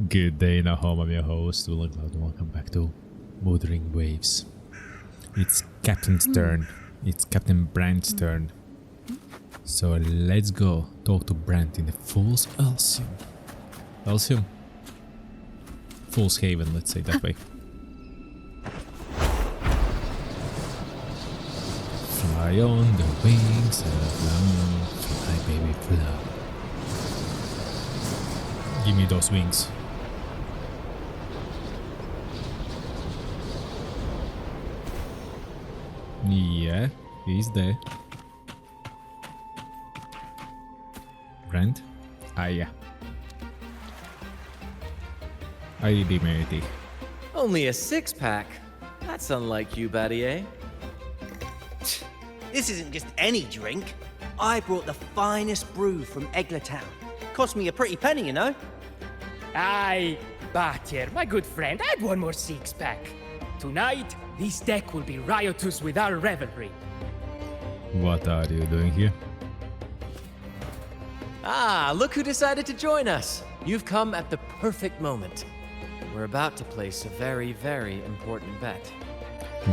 Good day, now home. I'm your host, VillainCloud, and welcome back to Wuthering Waves. It's Captain's turn. It's Captain Brant's turn. So let's go talk to Brant in the Fool's Elysium. Elysium? Fool's Haven, let's say that way. Fly on the wings of love, fly baby fly. Give me those wings. Yeah, he's there. Brant? Ah, yeah. ID matey. Only a six-pack? That's unlike you, Battier. This isn't just any drink. I brought the finest brew from Town. Cost me a pretty penny, you know. Aye, Battier, my good friend, add one more six-pack. Tonight, this deck will be riotous with our revelry. What are you doing here? Ah, look who decided to join us. You've come at the perfect moment. We're about to place a very, very important bet.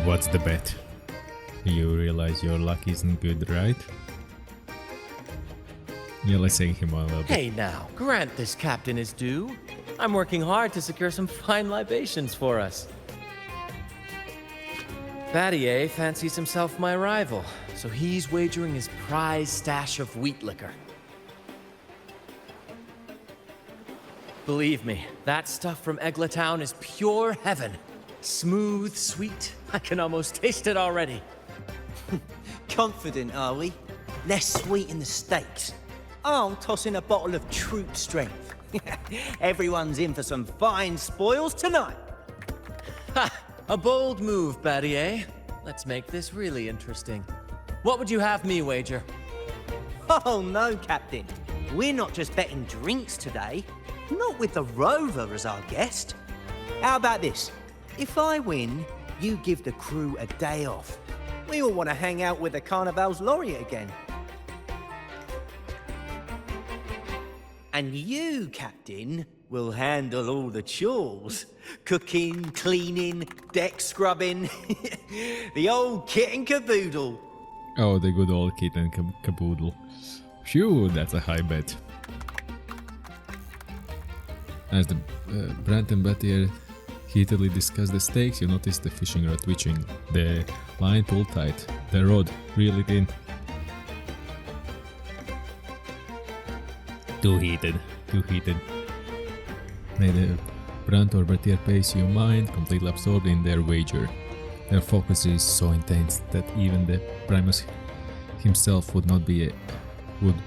What's the bet? You realize your luck isn't good, right? Yeah, let's say him a little bit. Hey now, grant this captain his due. I'm working hard to secure some fine libations for us. Battier fancies himself my rival, so he's wagering his prize stash of wheat liquor. Believe me, that stuff from Town is pure heaven. Smooth, sweet, I can almost taste it already. Confident, are we? Less sweet in the steaks. I'll toss in a bottle of troop strength. Everyone's in for some fine spoils tonight. Ha! A bold move, Battier. Let's make this really interesting. What would you have me wager? Oh no, Captain. We're not just betting drinks today. Not with the Rover as our guest. How about this? If I win, you give the crew a day off. We all want to hang out with the Carnival's laureate again. And you, Captain, will handle all the chores. Cooking, cleaning, deck scrubbing. The old kit and caboodle. Oh, the good old kit and caboodle. Phew, that's a high bet. As the Brant and Battier heatedly discuss the stakes, you notice the fishing rod twitching. The line pulled tight. The rod reel it in. Too heated. Too heated. Neither Brant or Battier pays you mind, completely absorbed in their wager. Their focus is so intense that even the Primus himself would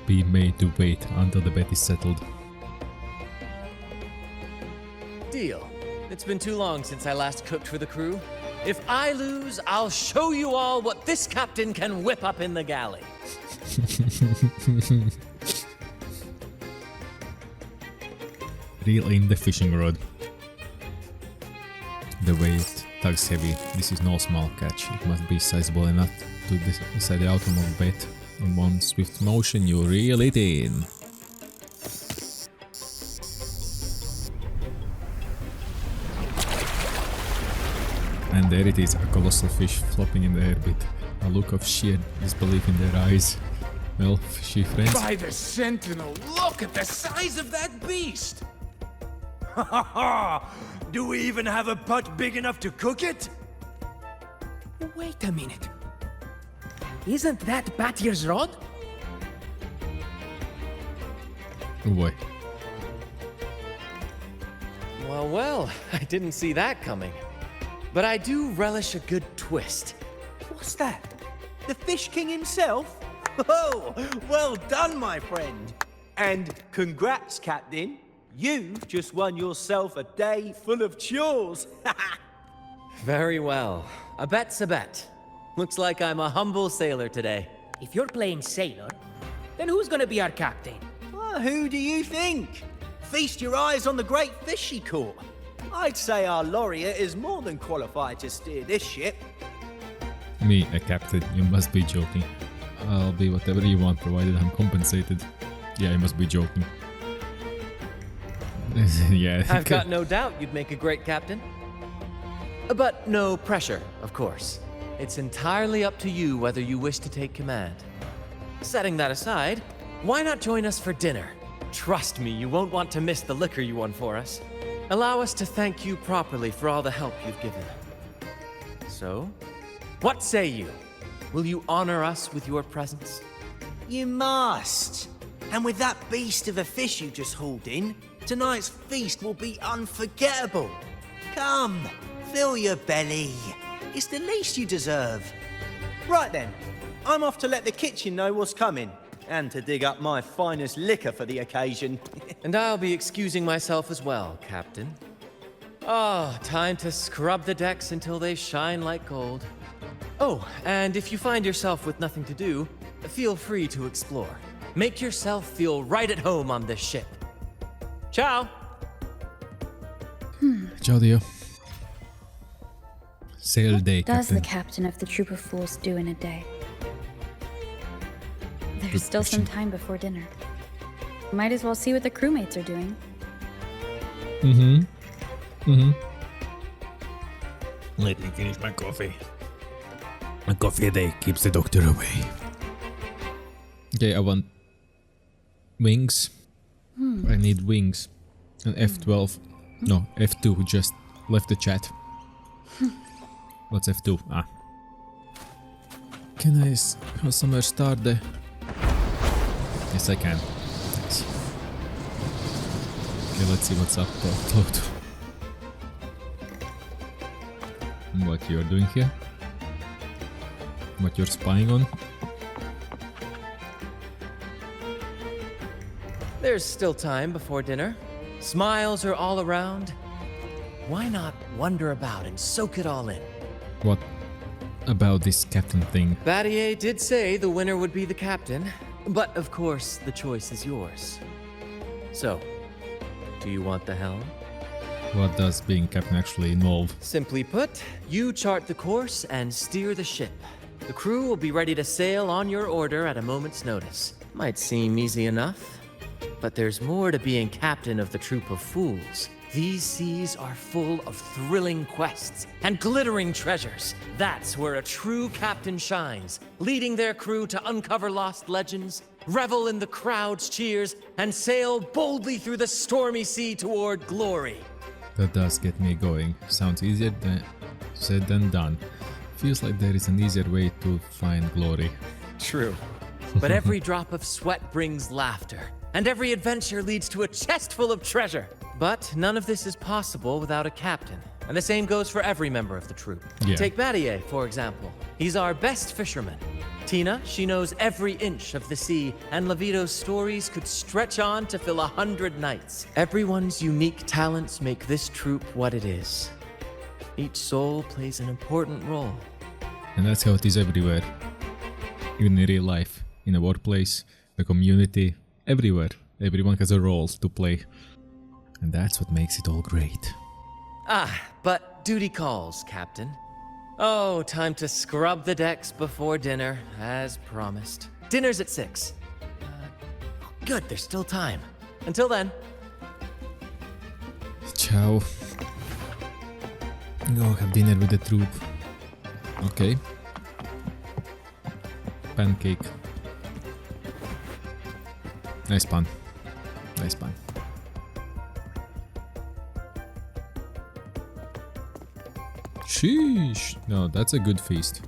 be made to wait until the bet is settled. Deal. It's been too long since I last cooked for the crew. If I lose, I'll show you all what this captain can whip up in the galley. Reel in the fishing rod. The weight tugs heavy. This is no small catch. It must be sizable enough to decide the outcome of the bet. In one swift motion, you reel it in. And there it is, a colossal fish flopping in the air with a look of sheer disbelief in their eyes. Well, fishy friends. By the Sentinel, look at the size of that beast! Ha ha ha! Do we even have a pot big enough to cook it? Wait a minute. Isn't that Battier's rod? Oh boy. Well, well, I didn't see that coming. But I do relish a good twist. What's that? The Fish King himself? Oh, well done, my friend. And congrats, Captain. You've just won yourself a day full of chores. Very well. A bet's a bet. Looks like I'm a humble sailor today. If you're playing sailor, then who's gonna be our captain? Well, who do you think? Feast your eyes on the great fish she caught. I'd say our laureate is more than qualified to steer this ship. Me, a captain, you must be joking. I'll be whatever you want, provided I'm compensated. Yeah, you must be joking. Yeah. I've got no doubt you'd make a great captain. But no pressure, of course. It's entirely up to you whether you wish to take command. Setting that aside, why not join us for dinner? Trust me, you won't want to miss the liquor you won for us. Allow us to thank you properly for all the help you've given. So, what say you? Will you honor us with your presence? You must. And with that beast of a fish you just hauled in, tonight's feast will be unforgettable. Come, fill your belly. It's the least you deserve. Right then, I'm off to let the kitchen know what's coming, and to dig up my finest liquor for the occasion. And I'll be excusing myself as well, Captain. Oh, time to scrub the decks until they shine like gold. Oh, and if you find yourself with nothing to do, feel free to explore. Make yourself feel right at home on this ship. Ciao! Ciao, Dio. Sail day, Does Captain. the captain of the troop of fools do in a day? There's still some time before dinner. Might as well see what the crewmates are doing. Let me finish my coffee. A coffee a day keeps the doctor away. Okay, I want wings. I need wings. And F12. No, F2 just left the chat. What's F2? Ah. Can I somewhere start the... Yes, I can. Nice. Okay, let's see what's up. Upload. What you're doing here? What you're spying on? There's still time before dinner. Smiles are all around. Why not wander about and soak it all in? What about this captain thing? Battier did say the winner would be the captain, but of course the choice is yours. So, do you want the helm? What does being captain actually involve? Simply put, you chart the course and steer the ship. The crew will be ready to sail on your order at a moment's notice. Might seem easy enough, but there's more to being captain of the troop of fools. These seas are full of thrilling quests and glittering treasures. That's where a true captain shines, leading their crew to uncover lost legends, revel in the crowd's cheers, and sail boldly through the stormy sea toward glory. That does get me going. Sounds easier than said than done. Feels like there is an easier way to find glory. True. But every drop of sweat brings laughter, and every adventure leads to a chest full of treasure. But none of this is possible without a captain, and the same goes for every member of the troop. Yeah. Take Battier, for example. He's our best fisherman. Tina, she knows every inch of the sea, and Levito's stories could stretch on to fill 100 nights. Everyone's unique talents make this troop what it is. Each soul plays an important role. And that's how it is everywhere. Even in real life, in a workplace, the community, everywhere. Everyone has a role to play. And that's what makes it all great. Ah, but duty calls, Captain. Oh, time to scrub the decks before dinner, as promised. Dinner's at 6. Good, there's still time. Until then. Ciao. Go have dinner with the troop. Okay. Pancake. Nice pun. Nice pun. Sheesh. No, that's a good feast.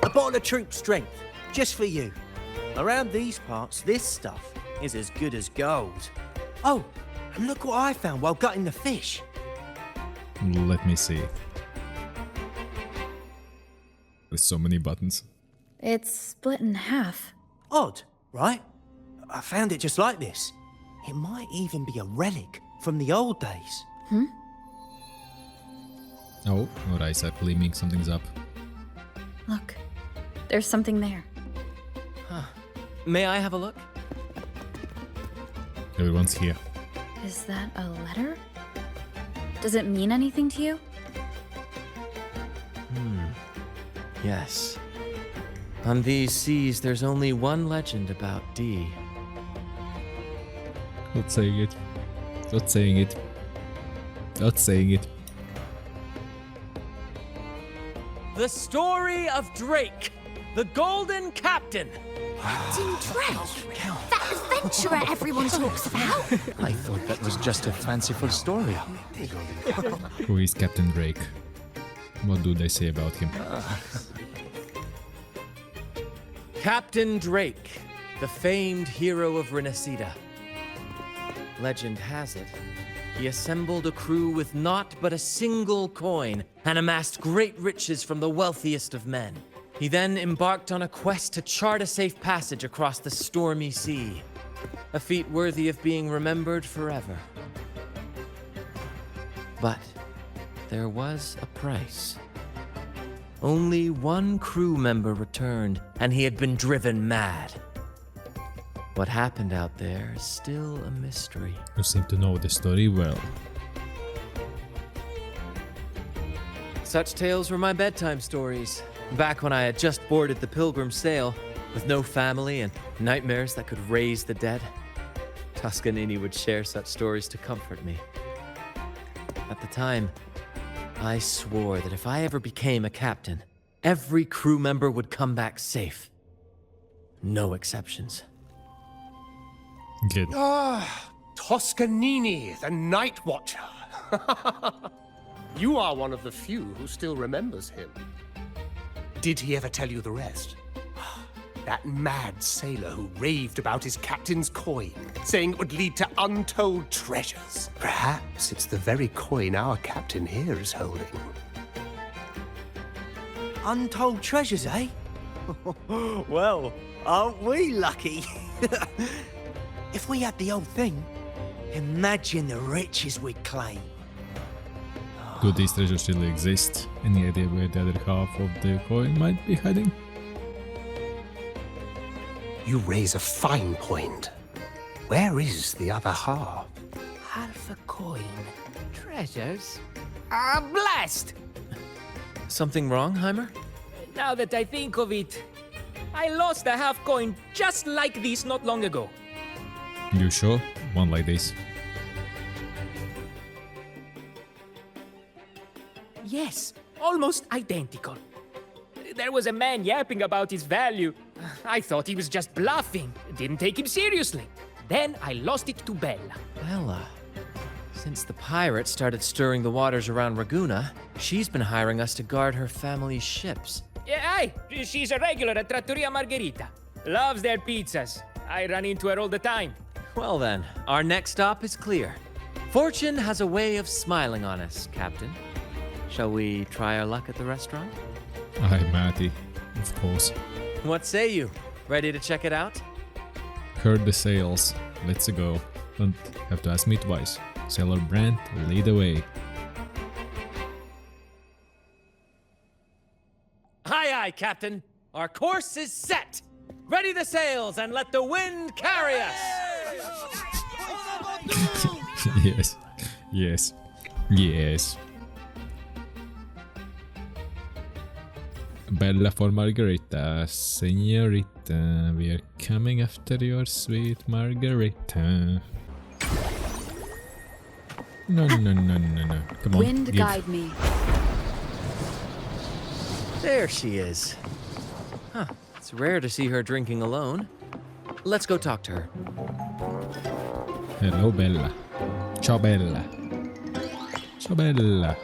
A bottle of troop strength, just for you. Around these parts, this stuff is as good as gold. Oh, and look what I found while gutting the fish. Let me see. There's so many buttons. It's split in half. Odd, right? I found it just like this. It might even be a relic from the old days. Oh, alright, so gleaming, something's up. Look, there's something there. May I have a look? Everyone's here. Is that a letter? Does it mean anything to you? Yes. On these seas, there's only one legend about D. Not saying it. Not saying it. Not saying it. The story of Drake, the Golden Captain. Captain Drake? That adventurer everyone talks about? I thought that was just a fanciful story. Who is Captain Drake? What do they say about him? Captain Drake, the famed hero of Renacida. Legend has it, he assembled a crew with naught but a single coin and amassed great riches from the wealthiest of men. He then embarked on a quest to chart a safe passage across the stormy sea, a feat worthy of being remembered forever. But there was a price. Only one crew member returned, and he had been driven mad. What happened out there is still a mystery. You seem to know the story well. Such tales were my bedtime stories, back when I had just boarded the Pilgrim sail, with no family and nightmares that could raise the dead. Toscanini would share such stories to comfort me. At the time, I swore that if I ever became a captain, every crew member would come back safe. No exceptions. Good. Toscanini, the Night Watcher. You are one of the few who still remembers him. Did he ever tell you the rest? That mad sailor who raved about his captain's coin, saying it would lead to untold treasures. Perhaps it's the very coin our captain here is holding. Untold treasures, eh? Well, aren't we lucky? If we had the whole thing, imagine the riches we'd claim. Do these treasures still exist? Any idea where the other half of the coin might be hiding? You raise a fine point. Where is the other half? Half a coin. Treasures? Ah, blast! Something wrong, Heimer? Now that I think of it, I lost a half coin just like this not long ago. You sure? One like this. Yes, almost identical. There was a man yapping about his value. I thought he was just bluffing, didn't take him seriously. Then I lost it to Bella. Bella. Since the pirates started stirring the waters around Raguna, she's been hiring us to guard her family's ships. Yeah, aye, she's a regular at Trattoria Margherita. Loves their pizzas. I run into her all the time. Well then, our next stop is clear. Fortune has a way of smiling on us, Captain. Shall we try our luck at the restaurant? Aye, Matty. Of course. What say you? Ready to check it out? Heard the sails. Let's go. Don't have to ask me twice. Sailor Brant, lead the way. Aye, aye, Captain. Our course is set. Ready the sails and let the wind carry us. Yes. Yes. Yes. Bella for Margarita, señorita. We are coming after your sweet Margarita. No. Come on. Wind give. guide me. There she is. Huh. It's rare to see her drinking alone. Let's go talk to her. Hello, Bella. Ciao, Bella. Ciao, Bella.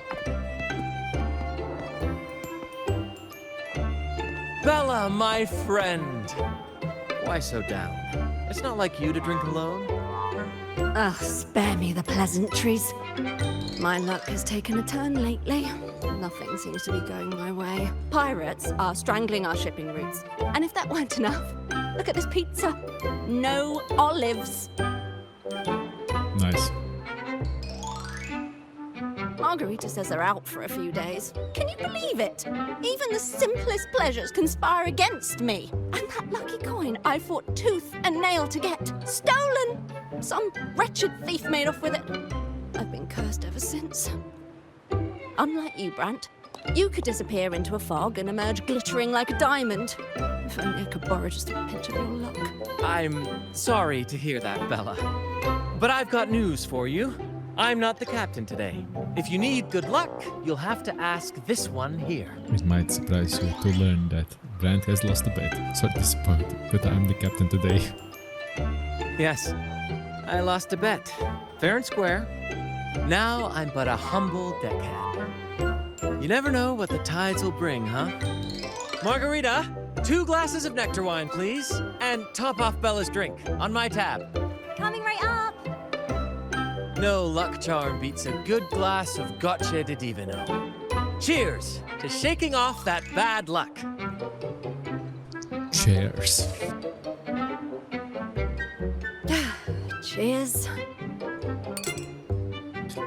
Bella, my friend. Why so down? It's not like you to drink alone. Ugh, spare me the pleasantries. My luck has taken a turn lately. Nothing seems to be going my way. Pirates are strangling our shipping routes. And if that weren't enough, look at this pizza. No olives. Nice. Margarita says they're out for a few days. Can you believe it? Even the simplest pleasures conspire against me. And that lucky coin I fought tooth and nail to get. Stolen! Some wretched thief made off with it. I've been cursed ever since. Unlike you, Brant, you could disappear into a fog and emerge glittering like a diamond. If only I could borrow just a pinch of your luck. I'm sorry to hear that, Bella. But I've got news for you. I'm not the captain today. If you need good luck, you'll have to ask this one here. It might surprise you to learn that Brant has lost a bet. So disappointed that I'm the captain today. Yes, I lost a bet. Fair and square. Now I'm but a humble deckhand. You never know what the tides will bring, huh? Margarita, 2 glasses of nectar wine, please. And top off Bella's drink on my tab. Coming right up! No luck charm beats a good glass of gotcha di divino. Cheers to shaking off that bad luck. Cheers. Cheers.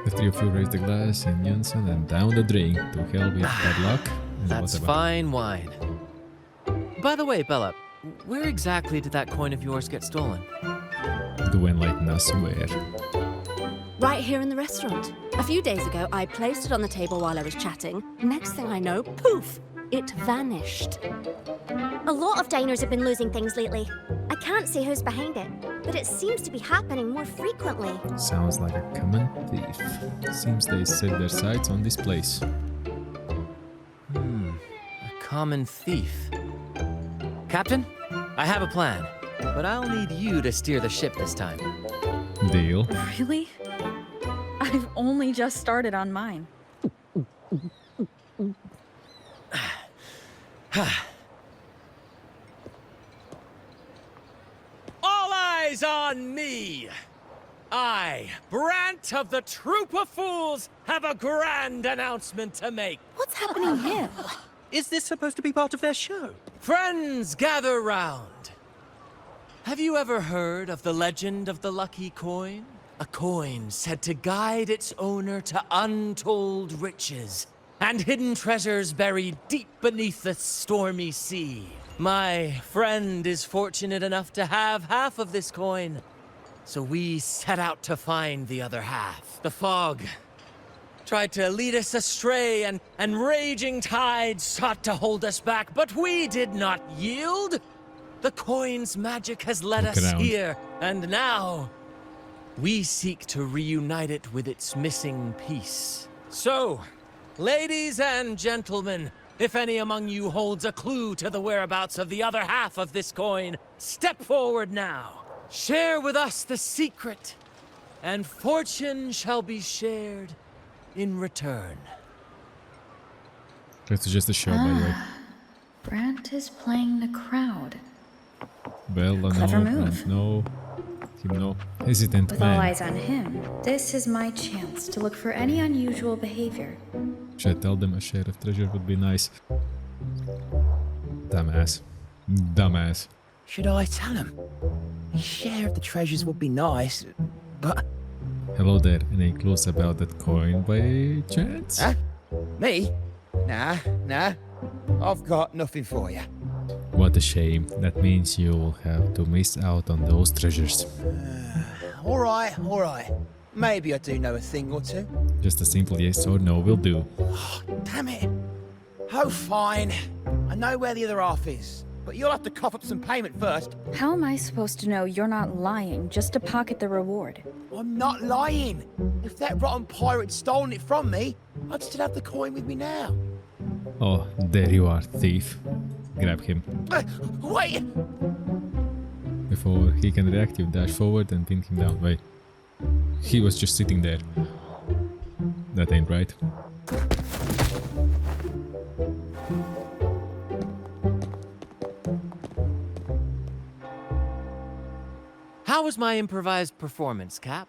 The 3 of you raise the glass in unison and down the drink. To hell with bad luck. And That's whatever. fine wine. By the way, Bella, where exactly did that coin of yours get stolen? Do enlighten us where. Right here in the restaurant. A few days ago, I placed it on the table while I was chatting. Next thing I know, poof, it vanished. A lot of diners have been losing things lately. I can't say who's behind it, but it seems to be happening more frequently. Sounds like a common thief. Seems they set their sights on this place. A common thief. Captain, I have a plan, but I'll need you to steer the ship this time. Deal. Really? I've only just started on mine. All eyes on me! I, Brant of the Troop of Fools, have a grand announcement to make. What's happening here? Is this supposed to be part of their show? Friends, gather round. Have you ever heard of the legend of the lucky coin? A coin said to guide its owner to untold riches and hidden treasures buried deep beneath the stormy sea. My friend is fortunate enough to have half of this coin, so we set out to find the other half. The fog tried to lead us astray, and raging tides sought to hold us back, but we did not yield. The coin's magic has led Look us around. here, and now we seek to reunite it with its missing piece. So, ladies and gentlemen, if any among you holds a clue to the whereabouts of the other half of this coin, step forward now. Share with us the secret, and fortune shall be shared in return. That's just a show, by the way. Brant is playing the crowd. Well, no, Clever move. Brant, no. Him, no. Hesitant With all man. eyes on him, this is my chance to look for any unusual behavior. Should I tell them a share of treasure would be nice? Dumbass. Dumbass. Should I tell him? A share of the treasures would be nice, but... Hello there. Any clues about that coin by chance? Huh? Me? Nah. I've got nothing for you. What a shame. That means you'll have to miss out on those treasures. All right. Maybe I do know a thing or two. Just a simple yes or no will do. Damn it. Oh, fine. I know where the other half is, but you'll have to cough up some payment first. How am I supposed to know you're not lying just to pocket the reward? I'm not lying. If that rotten pirate'd stolen it from me, I'd still have the coin with me now. Oh, there you are, thief. Grab him. Wait! Before he can react, you dash forward and pin him down. Wait. He was just sitting there. That ain't right. How was my improvised performance, Cap?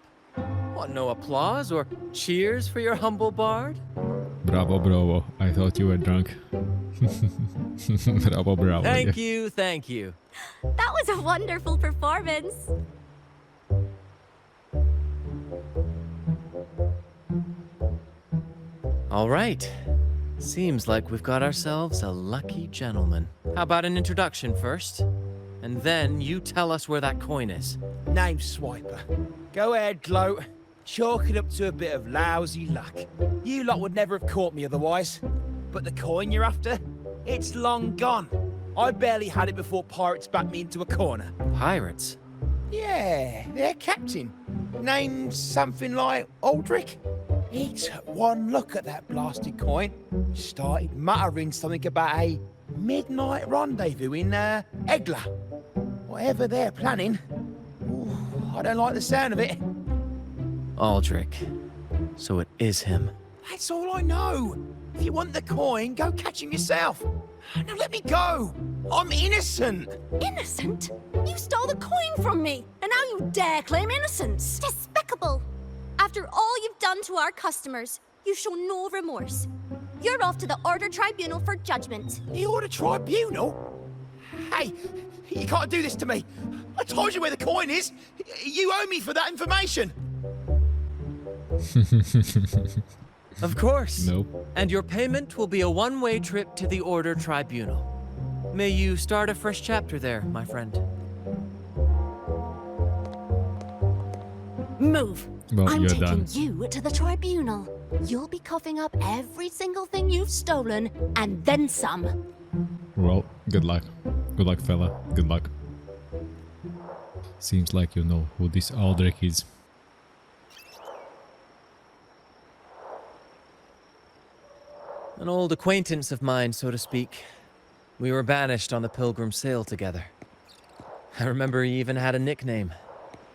What, no applause or cheers for your humble bard? Bravo, bravo. I thought you were drunk. Bravo, bravo. Thank you. That was a wonderful performance. All right. Seems like we've got ourselves a lucky gentleman. How about an introduction first? And then you tell us where that coin is. Name's Swiper. Go ahead, gloat. Chalk it up to a bit of lousy luck. You lot would never have caught me otherwise. But the coin you're after, it's long gone. I barely had it before pirates backed me into a corner. Pirates? Yeah, their captain, named something like Aldrich. He took one look at that blasted coin, started muttering something about a midnight rendezvous in Egla. Whatever they're planning. Ooh, I don't like the sound of it. Aldrich. So it is him. That's all I know. If you want the coin, go catch him yourself. Now let me go. I'm innocent. Innocent? You stole the coin from me, and now you dare claim innocence. Despicable! After all you've done to our customers, you show no remorse. You're off to the Order Tribunal for judgment. The Order Tribunal? Hey, you can't do this to me. I told you where the coin is. You owe me for that information. Of course. Nope. And your payment will be a one-way trip to the Order Tribunal. May you start a fresh chapter there, my friend. Move. Well, I'm you're taking done. you to the tribunal. You'll be coughing up every single thing you've stolen, and then some. Well, good luck. Good luck, fella. Good luck. Seems like you know who this Aldrich is. An old acquaintance of mine, so to speak. We were banished on the Pilgrim Sail together. I remember he even had a nickname.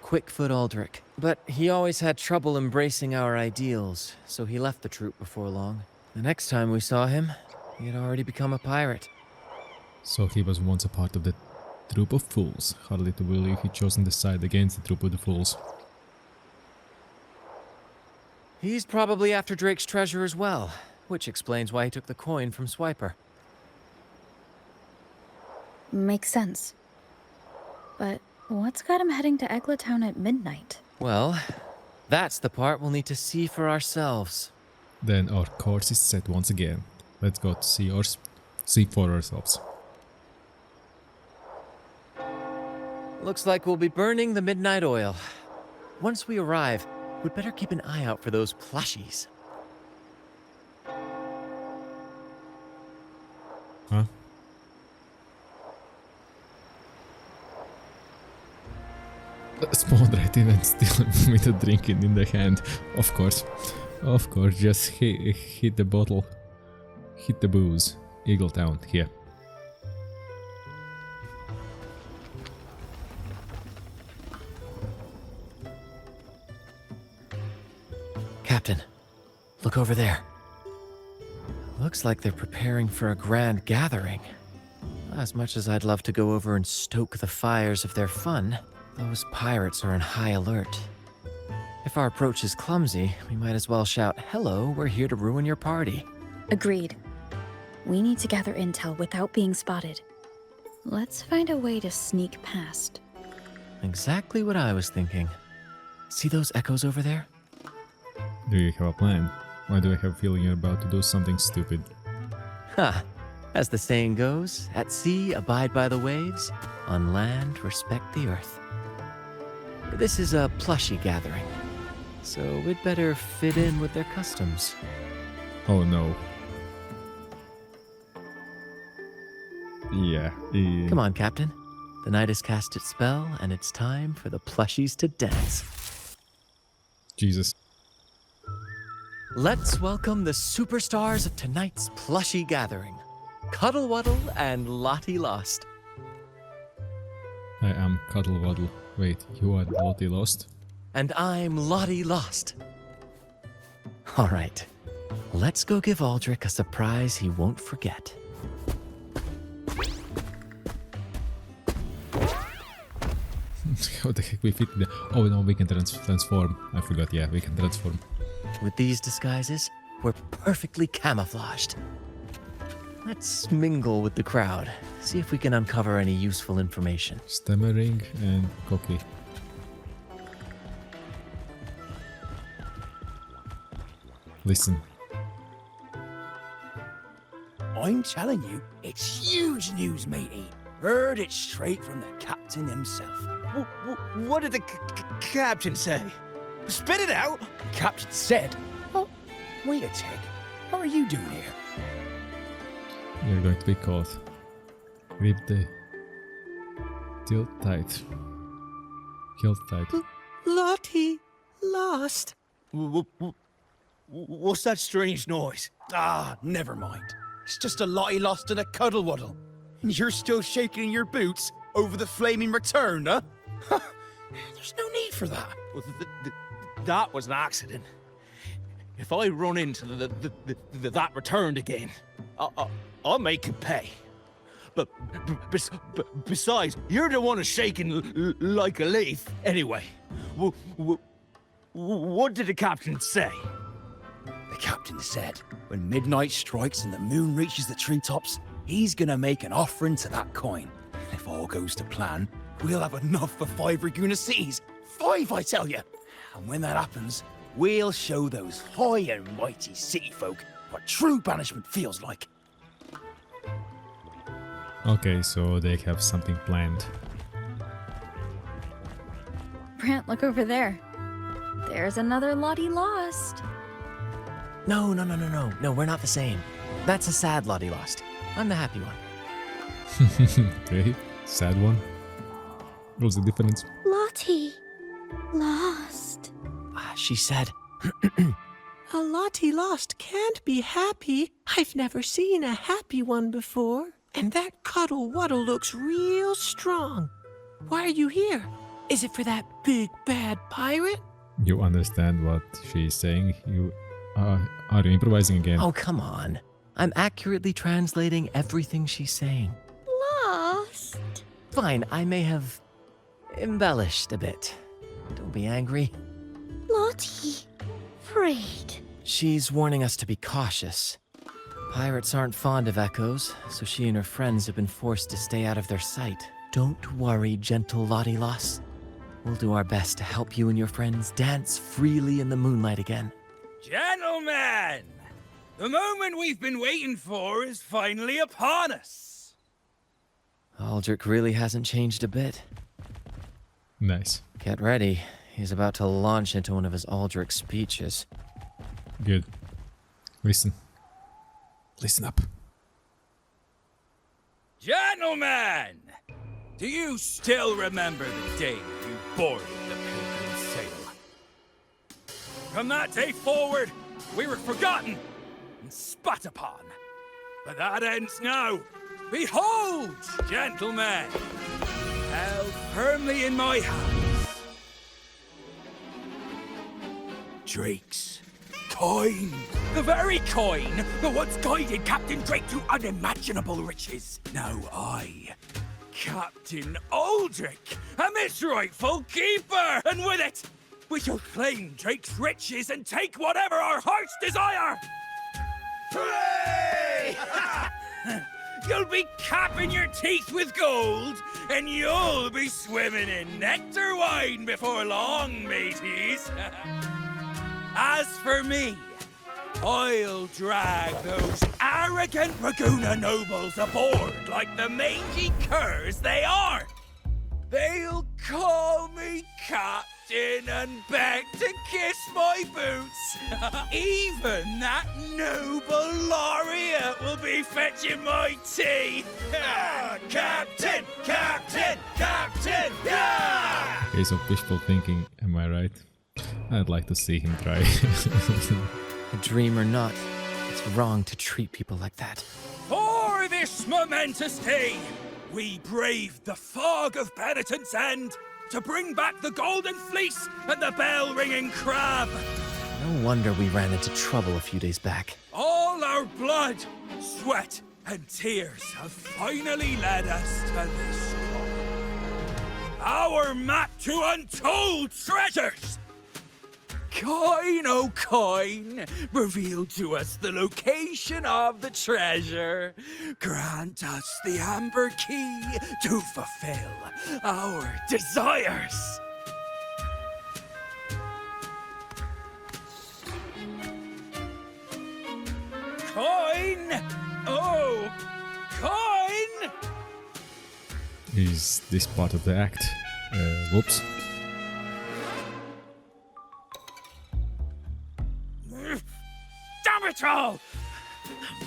Quickfoot Aldrich. But he always had trouble embracing our ideals, so he left the troop before long. The next time we saw him, he had already become a pirate. So he was once a part of the troop of fools. Hardly to believe he chosen the side against the troop of the fools. He's probably after Drake's treasure as well, which explains why he took the coin from Swiper. Makes sense. But what's got him heading to Egla Town at midnight? Well, that's the part we'll need to see for ourselves. Then our course is set once again. Let's go to see for ourselves. Looks like we'll be burning the midnight oil. Once we arrive, we'd better keep an eye out for those plushies. Huh? Spawned right in and still with a drink in the hand. Of course. Of course, just hit the bottle. Hit the booze. Eagle Town, here. Captain, look over there. Looks like they're preparing for a grand gathering. As much as I'd love to go over and stoke the fires of their fun, those pirates are on high alert. If our approach is clumsy, we might as well shout, "Hello, we're here to ruin your party." Agreed. We need to gather intel without being spotted. Let's find a way to sneak past. Exactly what I was thinking. See those echoes over there? Do you have a plan? Why do I have a feeling you're about to do something stupid? Ha! As the saying goes, at sea abide by the waves, on land respect the earth. This is a plushie gathering, so we'd better fit in with their customs. Oh no. Yeah. Come on, Captain. The night has cast its spell, and it's time for the plushies to dance. Jesus. Let's welcome the superstars of tonight's plushie gathering. Cuddle Wuddle and Lottie Lost. I am Cuddle Waddle. Wait, you are Lottie Lost? And I'm Lottie Lost. All right, let's go give Aldrich a surprise he won't forget. How the heck we fit in there? Oh no, we can transform. I forgot, yeah, we can transform. With these disguises, we're perfectly camouflaged. Let's mingle with the crowd, see if we can uncover any useful information. Stammering and cocky. Listen. I'm telling you, it's huge news, matey. Heard it straight from the captain himself. What did the captain say? Spit it out! The captain said, "Oh, wait a tick. What are you doing here?" You're going to be caught. Grip the tilt tight. Kilt tight. Lottie lost. What's that strange noise? Ah, never mind. It's just a Lottie lost in a cuddle waddle. And you're still shaking in your boots over the flaming return, huh? There's no need for that. Well, that was an accident. If I run into that returned again, I'll make you pay. But besides, you're the one who's shaking like a leaf. Anyway, what did the captain say? The captain said, when midnight strikes and the moon reaches the treetops, he's gonna make an offering to that coin. And if all goes to plan, we'll have enough for 5 Raguna cities. 5, I tell you. And when that happens, we'll show those high and mighty city folk what true banishment feels like. Okay, so they have something planned. Brant, look over there. There's another Lottie lost. No, we're not the same. That's a sad Lottie lost. I'm the happy one. Okay, sad one. What's the difference? Lottie lost. She said, A Lottie lost can't be happy. I've never seen a happy one before. And that cuddle waddle looks real strong. Why are you here? Is it for that big bad pirate? You understand what she's saying? You are you improvising again? oh, come on. I'm accurately translating everything she's saying. Lost. Fine, I may have embellished a bit. Don't be angry. Lottie. Afraid. She's warning us to be cautious. Pirates aren't fond of echoes, so she and her friends have been forced to stay out of their sight. Don't worry, gentle Lottie Loss. We'll do our best to help you and your friends dance freely in the moonlight again. Gentlemen! The moment we've been waiting for is finally upon us. Aldrich really hasn't changed a bit. Nice. Get ready. He's about to launch into one of his Aldrich speeches. Good. Listen. Listen up. Gentlemen! Do you still remember the day you boarded the Pilgrim's Sail? From that day forward, we were forgotten and spat upon. But that ends now. Behold, gentlemen, held firmly in my hands. Drake's coin. The very coin that once guided Captain Drake to unimaginable riches. Now I, Captain Aldrich, am its rightful keeper, and with it, we shall claim Drake's riches and take whatever our hearts desire. Hooray! You'll be capping your teeth with gold, and you'll be swimming in nectar wine before long, mateys. As for me, I'll drag those arrogant Raguna nobles aboard like the mangy curs they are. They'll call me captain and beg to kiss my boots. Even that noble laureate will be fetching my tea. Captain! Captain! Captain! Yeah! Case of wishful thinking, am I right? I'd like to see him try. A dream or not, it's wrong to treat people like that. For this momentous day, we braved the fog of penitence and to bring back the golden fleece and the bell-ringing crab. No wonder we ran into trouble a few days back. All our blood, sweat, and tears have finally led us to this point. Our map to untold treasures! Coin, oh coin, reveal to us the location of the treasure. Grant us the amber key to fulfill our desires. Coin! Oh, coin! Is this part of the act? Whoops. Damn it all!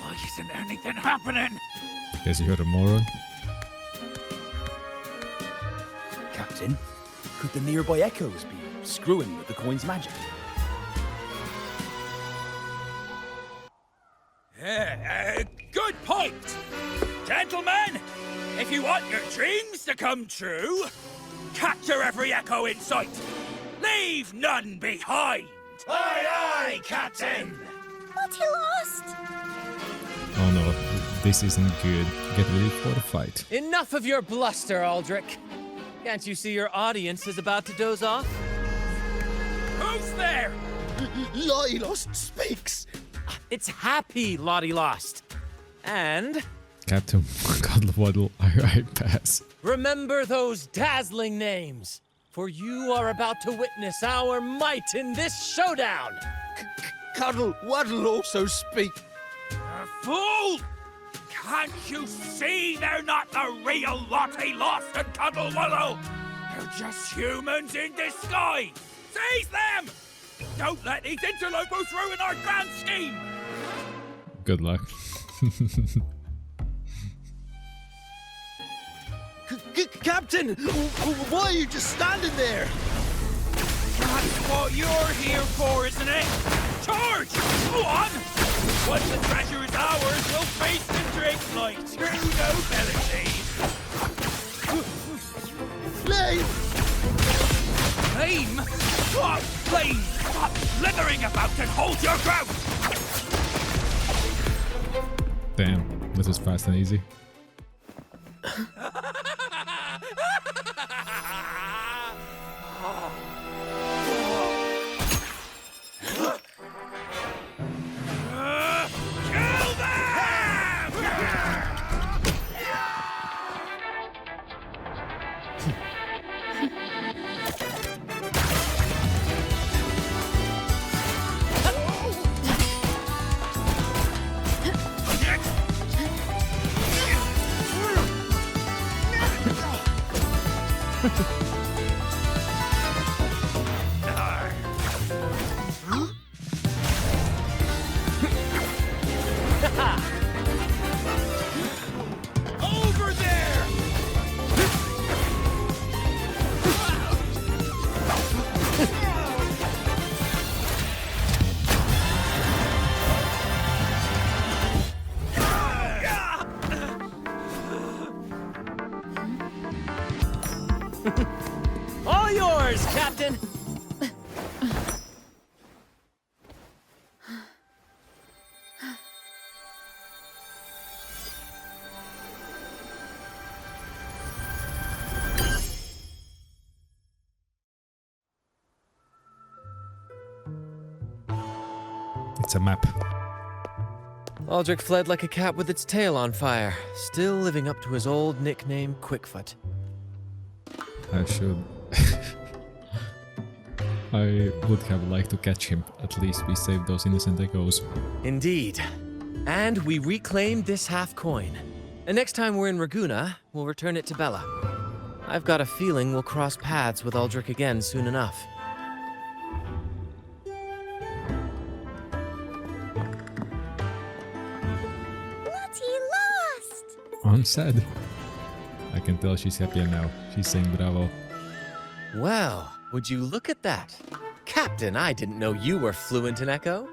Why isn't anything happening? Guess you heard a moron. Captain. Could the nearby echoes be screwing with the coin's magic? Good point! Gentlemen, if you want your dreams to come true, capture every echo in sight. Leave none behind. Aye, aye, Captain! But he lost! Oh no, this isn't good. Get ready for the fight. Enough of your bluster, Aldrich. Can't you see your audience is about to doze off? Who's there? Lottie Lost speaks. It's Happy Lottie Lost. And Captain Cuddlewaddle, I pass. remember those dazzling names, for you are about to witness our might in this showdown. Cuddle Waddle also speak. Fool! Can't you see they're not the real Lottie Lost and Cuddlewaddle? They're just humans in disguise! Seize them! Don't let these interlopers ruin our grand scheme! Good luck. Captain, why are you just standing there? That's what you're here for, isn't it? Charge! Go on! Once the treasure is ours, we'll feast and drink like true nobility. Flame! Flame? What flame? Stop slithering about and hold your ground! Damn, this was fast and easy. Kill them! Over there! All yours, Captain! It's a map. Aldrich fled like a cat with its tail on fire, still living up to his old nickname, Quickfoot. I should. I would have liked to catch him. At least we saved those innocent echoes. Indeed. And we reclaimed this half coin. And next time we're in Raguna, we'll return it to Bella. I've got a feeling we'll cross paths with Aldrich again soon enough. Lottie lost! I'm sad. I can tell she's happier now. She's saying bravo. Well, would you look at that? Captain, I didn't know you were fluent in Echo.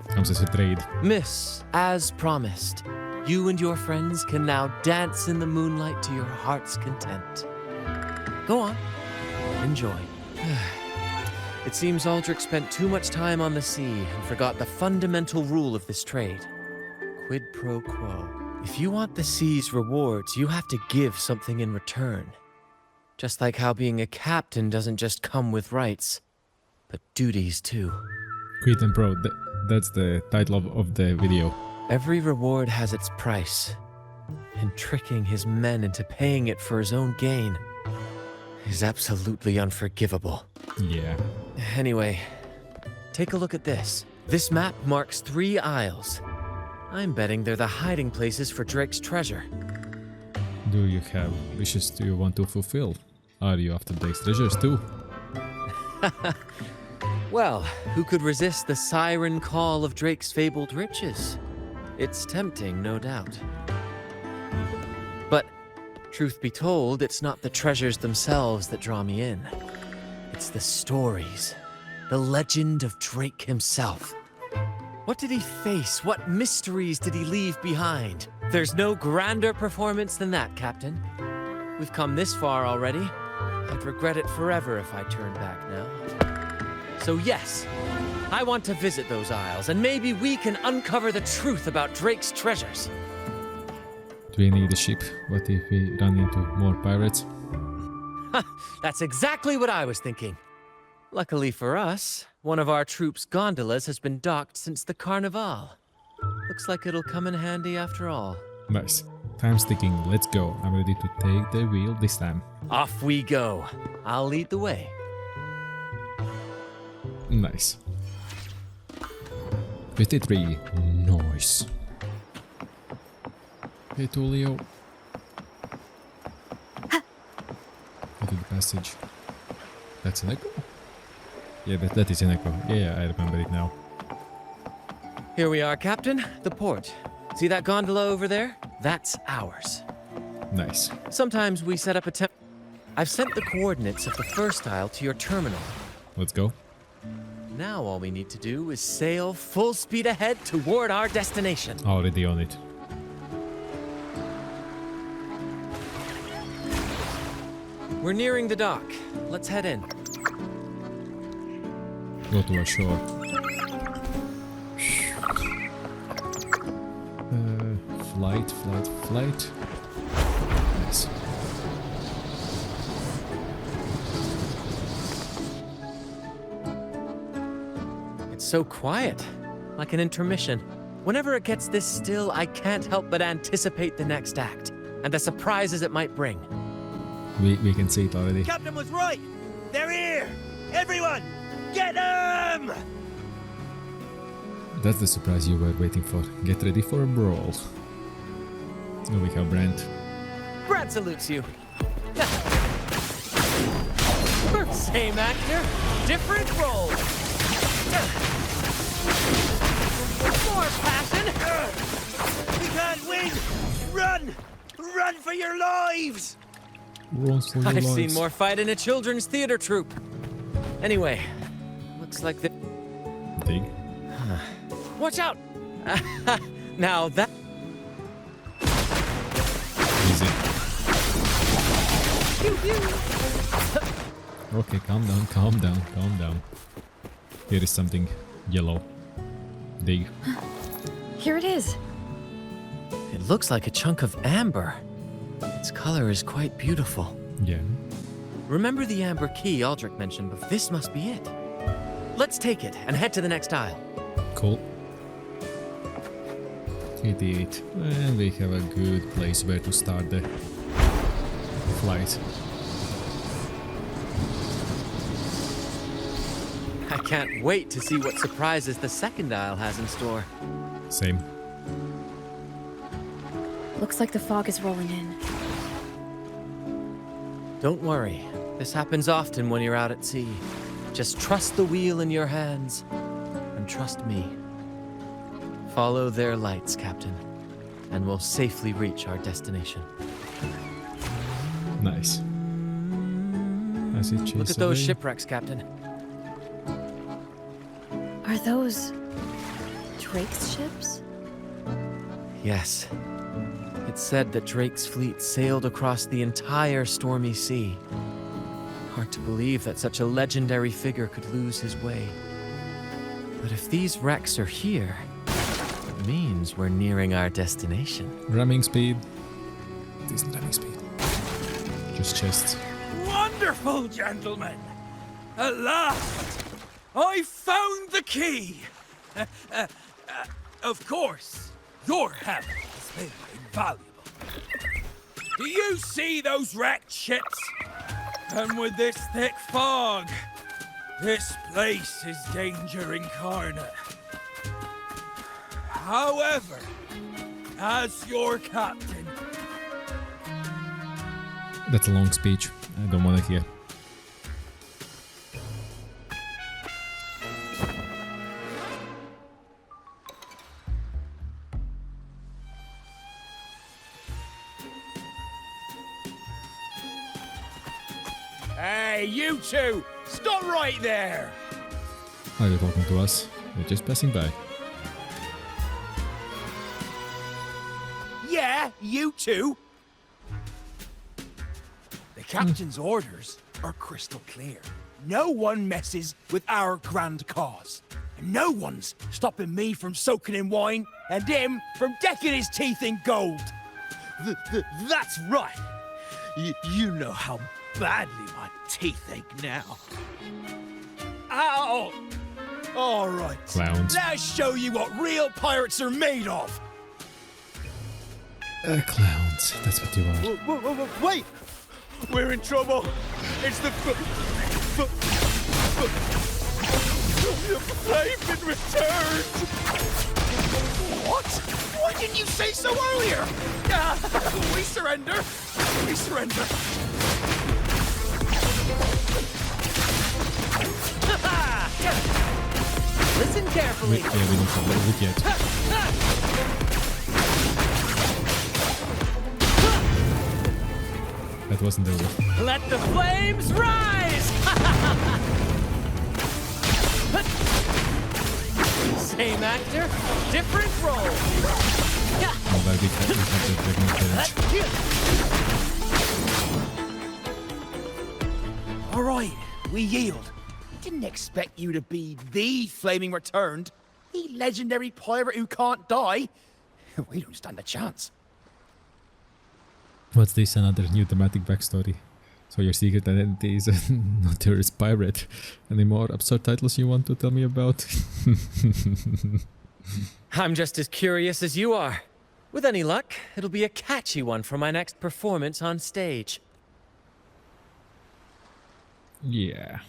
Comes as a trade. Miss, as promised, you and your friends can now dance in the moonlight to your heart's content. Go on. Enjoy. It seems Aldrich spent too much time on the sea and forgot the fundamental rule of this trade. Quid pro quo. If you want the sea's rewards, you have to give something in return. Just like how being a captain doesn't just come with rights, but duties too. Quid and Pro, that's the title of the video. Every reward has its price, and tricking his men into paying it for his own gain is absolutely unforgivable. Yeah. Anyway, take a look at this. This map marks 3 isles. I'm betting they're the hiding places for Drake's treasure. Do you have wishes you want to fulfill? Are you after Drake's treasures too? Well, who could resist the siren call of Drake's fabled riches? It's tempting, no doubt. But Truth be told, it's not the treasures themselves that draw me in. It's the stories. The legend of Drake himself. What did he face? What mysteries did he leave behind? There's no grander performance than that, Captain. We've come this far already. I'd regret it forever if I turned back now. So yes, I want to visit those isles, and maybe we can uncover the truth about Drake's treasures. Do we need a ship? What if we run into more pirates? That's exactly what I was thinking. Luckily for us, one of our troops' gondolas has been docked since the Carnival. Looks like it'll come in handy after all. Nice. Time's ticking. Let's go. I'm ready to take the wheel this time. Off we go. I'll lead the way. Nice. 53. Nice. Hey, Tulio. Into the passage. That's an echo? Yeah, that is an echo. Yeah, I remember it now. Here we are, Captain. The port. See that gondola over there? That's ours. Nice. Sometimes we set up a temp. I've sent the coordinates of the first isle to your terminal. Let's go. Now all we need to do is sail full speed ahead toward our destination. Already on it. We're nearing the dock. Let's head in. Go to ashore. Flight. Nice. It's so quiet, like an intermission. Whenever it gets this still, I can't help but anticipate the next act, and the surprises it might bring. We can see it already. Captain was right! They're here! Everyone, get them! That's the surprise you were waiting for. Get ready for a brawl. Here we have Brant. Brant salutes you. Same actor, different role. More passion. We can't win! Run! Run for your lives! I've seen more fight in a children's theater troupe. Anyway, looks like the... Dig. Watch out! Now that... Easy. Okay, calm down. Here is something yellow. Dig. Here it is. It looks like a chunk of amber. Its color is quite beautiful. Yeah. Remember the amber key Aldrich mentioned before? This must be it. Let's take it and head to the next aisle. Cool. 88. And we have a good place where to start the flight. I can't wait to see what surprises the second aisle has in store. Same. Looks like the fog is rolling in. Don't worry. This happens often when you're out at sea. Just trust the wheel in your hands, and trust me. Follow their lights, Captain, and we'll safely reach our destination. Nice. As it chases Look at those away. shipwrecks, Captain. Are those Drake's ships? Yes. It's said that Drake's fleet sailed across the entire stormy sea. Hard to believe that such a legendary figure could lose his way. But if these wrecks are here, it means we're nearing our destination. Ramming speed. Decent ramming speed. Just chests. Wonderful, gentlemen! At last, I found the key! Of course, your help has been invaluable. Do you see those wrecked ships? And with this thick fog, this place is danger incarnate. However, as your captain... That's a long speech. I don't want to hear. Hey, you two! Stop right there! Are you talking to us? We're just passing by. Yeah, you two! The captain's orders are crystal clear. No one messes with our grand cause. And no one's stopping me from soaking in wine and him from decking his teeth in gold. That's right. You know how badly my teeth ache now. Ow! All right. Clowns. Let's show you what real pirates are made of. Clowns. That's what you are. Wait! We're in trouble. It's the They've been returned. What? Why didn't you say so earlier? We surrender. We surrender. Listen carefully. We don't have a little bit yet. That wasn't the wolf. Let the flames rise! Same actor, different role. Oh, but we have the dragon carriage. All right, we yield. Didn't expect you to be the flaming returned, the legendary pirate who can't die. We don't stand a chance. What's this? Another new thematic backstory. So your secret identity is a notorious pirate. Any more absurd titles you want to tell me about? I'm just as curious as you are. With any luck, it'll be a catchy one for my next performance on stage. Yeah.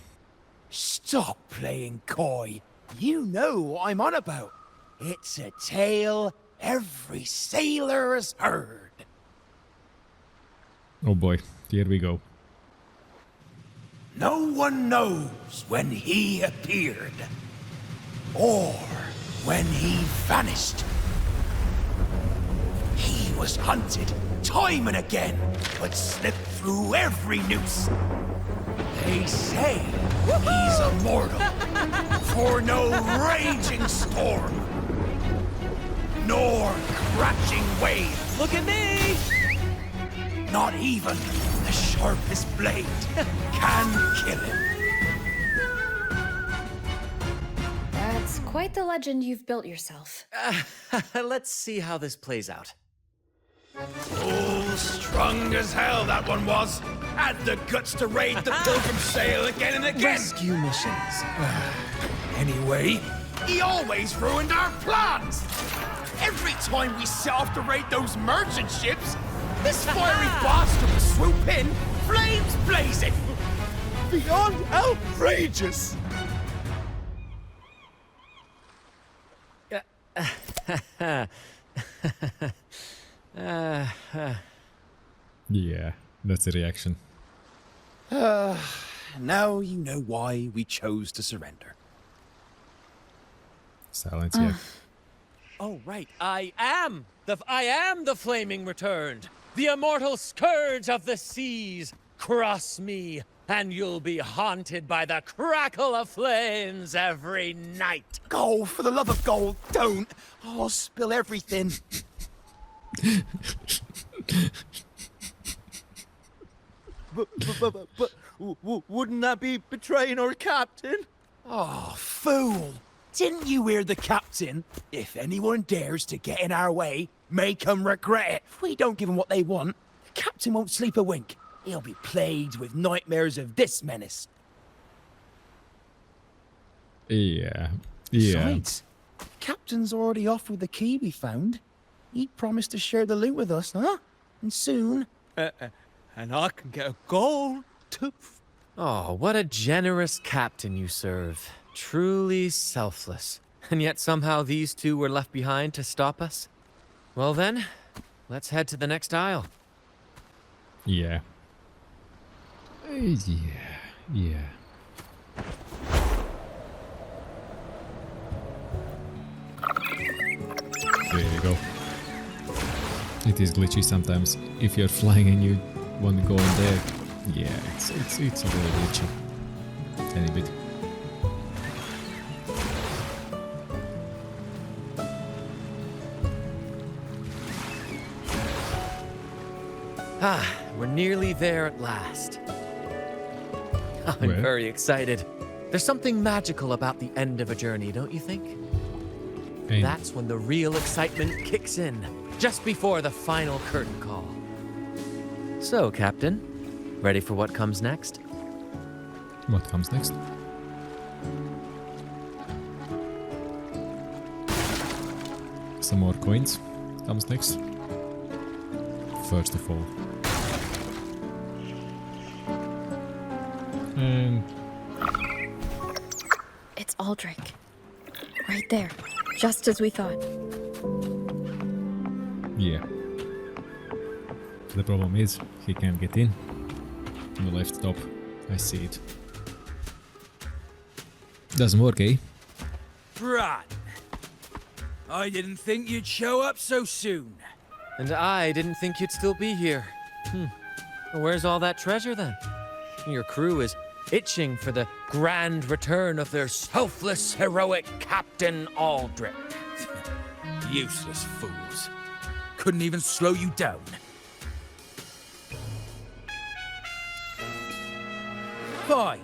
Stop playing coy. You know what I'm on about. It's a tale every sailor has heard. Oh boy, here we go. No one knows when he appeared, or when he vanished. He was hunted time and again, but slipped through every noose. They say he's immortal, for no raging storm, nor crashing wave. Look at me! Not even the sharpest blade can kill him. That's quite the legend you've built yourself. Let's see how this plays out. Oh, strong as hell that one was. Had the guts to raid the Pilgrim Sail again and again. Rescue missions. Anyway, he always ruined our plans. Every time we set off to raid those merchant ships, this fiery bastard would swoop in, flames blazing. Beyond outrageous. Yeah, that's the reaction. Now you know why we chose to surrender. Silence, yeah. Oh, right. I am the flaming returned. The immortal scourge of the seas. Cross me, and you'll be haunted by the crackle of flames every night. Gold, for the love of gold, don't. I'll spill everything. But wouldn't that be betraying our captain? Oh, fool. Didn't you hear the captain? If anyone dares to get in our way, make 'em regret it. If we don't give 'em what they want, the captain won't sleep a wink. He'll be plagued with nightmares of this menace. Yeah. Besides, the captain's already off with the key we found. He promised to share the loot with us, huh? And soon... And I can get a gold too. Oh, what a generous captain you serve. Truly selfless. And yet somehow these two were left behind to stop us? Well then, let's head to the next aisle. Yeah. Yeah. There you go. It is glitchy sometimes. If you're flying and you want to go in there, Yeah, it's a little glitchy. Tiny bit. Ah, we're nearly there at last. I'm Where? very excited. There's something magical about the end of a journey, don't you think? Hey, That's when the real excitement kicks in, just before the final curtain call. So, Captain, ready for what comes next? what comes next? Some more coins comes next. First of all. And It's Aldrich. Right there. Just as we thought. yeah. The problem is, he can't get in. On the left top, I see it. Doesn't work, eh? Brant, I didn't think you'd show up so soon. And I didn't think you'd still be here. Where's all that treasure then? Your crew is itching for the grand return of their selfless, heroic Captain Aldrich. Useless fools. Couldn't even slow you down. Fine.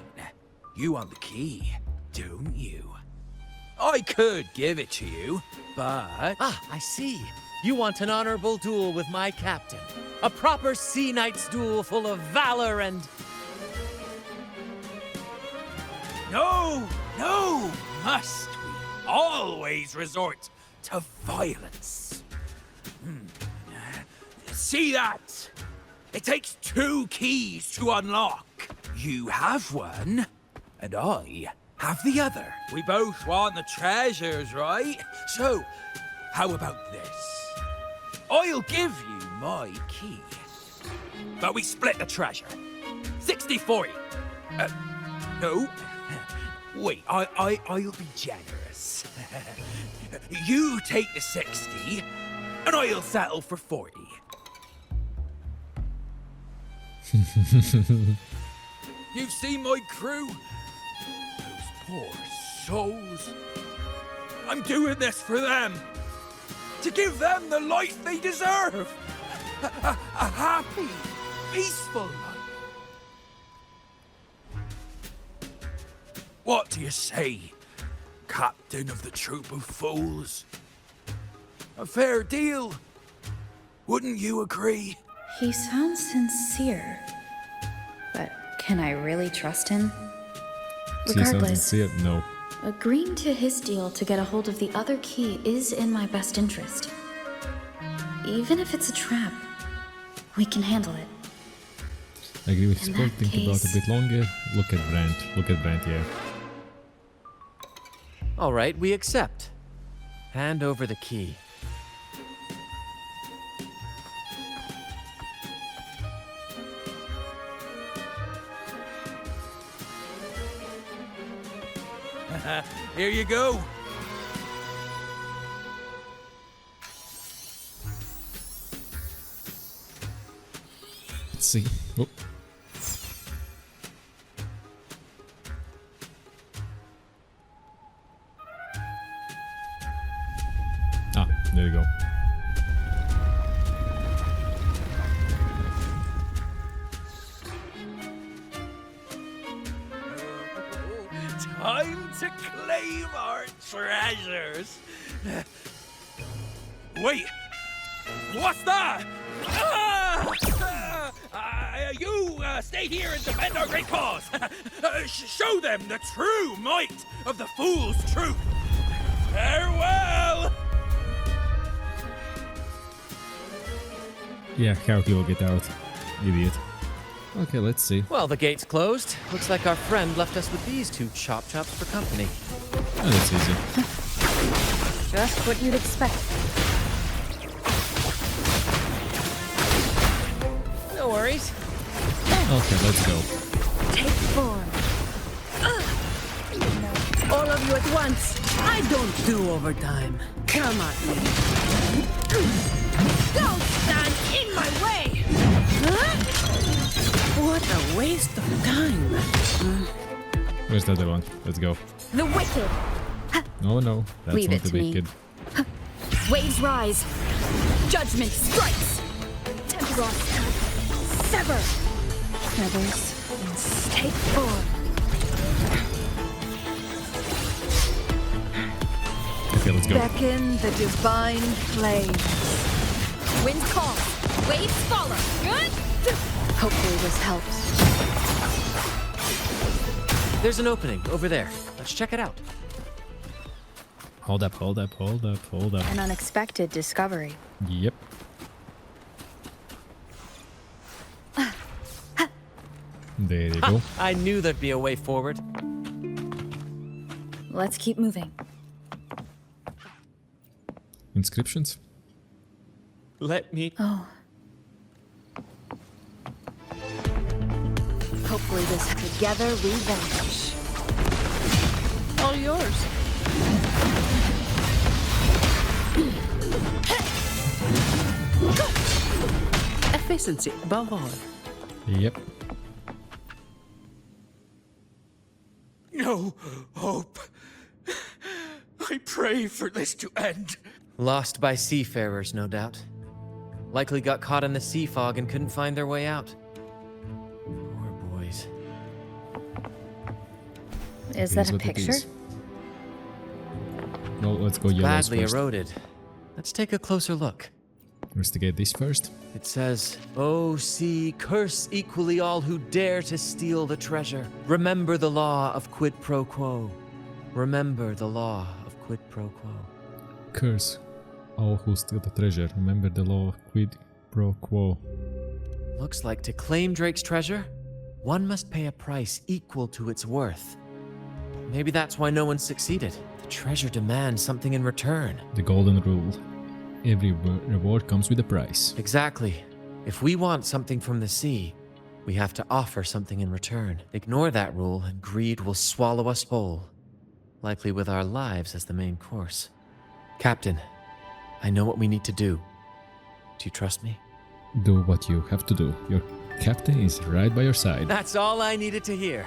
You want the key, don't you? I could give it to you, but... Ah, I see. You want an honorable duel with my captain. A proper Sea Knight's duel full of valor and... No, must we always resort to violence? See that? It takes 2 keys to unlock. You have one, and I have the other. We both want the treasures, right? So, how about this? I'll give you my key, but we split the treasure. 60-40. No. Wait, I'll be generous. You take the 60, and I'll settle for 40. You've seen my crew? Those poor souls. I'm doing this for them. To give them the life they deserve. A happy, peaceful life. What do you say, Captain of the Troop of Fools? A fair deal, wouldn't you agree? He sounds sincere. But can I really trust him? See something Regardless, sincere? No. agreeing to his deal to get a hold of the other key is in my best interest. Even if it's a trap, we can handle it. I agree with In Sport. that Think about it a bit longer. Look at Brant. Look at Brant, yeah. All right, we accept. Hand over the key. Here you go. Let's see. Oh. Ah, there you go. Time to claim our treasures. Wait, what's that? You stay here and defend our great cause. Show them the true might of the fool's truth. Farewell. Yeah, how he will get out. Idiot. Okay, let's see. Well, the gate's closed. Looks like our friend left us with these 2 chop chops for company. Oh, that's easy. Just what you'd expect. No worries. Okay, let's go. Take form. All of you at once. I don't do overtime. Come at me. Don't stand in my way. Huh? What a waste of time. Where's the other one? Let's go. The wicked. Oh no, that's Leave not it the to me. wicked. Waves rise. Judgment strikes. Temporal sever. Feathers. Take form. Okay, let's go. Beckon the divine flames. Wind calls. Waves follow. Good. Hopefully this helps. There's an opening over there. Let's check it out. Hold up, hold up, hold up, hold up. An unexpected discovery. Yep. There you go. I knew there'd be a way forward. Let's keep moving. Inscriptions? Let me. Oh. Hopefully this Together we vanish. All yours. Efficiency above all. Yep. No hope. I pray for this to end. Lost by seafarers, no doubt. Likely got caught in the sea fog and couldn't find their way out. Poor boys. Is that a picture? No, let's go yellows Badly first. eroded. Let's take a closer look. Investigate this first. It says, "O sea, curse equally all who dare to steal the treasure. Remember the law of quid pro quo. Remember the law of quid pro quo." Curse all who steal the treasure. Remember the law of quid pro quo. Looks like to claim Drake's treasure, one must pay a price equal to its worth. Maybe that's why no one succeeded. The treasure demands something in return. The golden rule. Every reward comes with a price. Exactly. If we want something from the sea, we have to offer something in return. Ignore that rule and greed will swallow us whole. Likely with our lives as the main course. Captain, I know what we need to do. Do you trust me? Do what you have to do. Your captain is right by your side. That's all I needed to hear.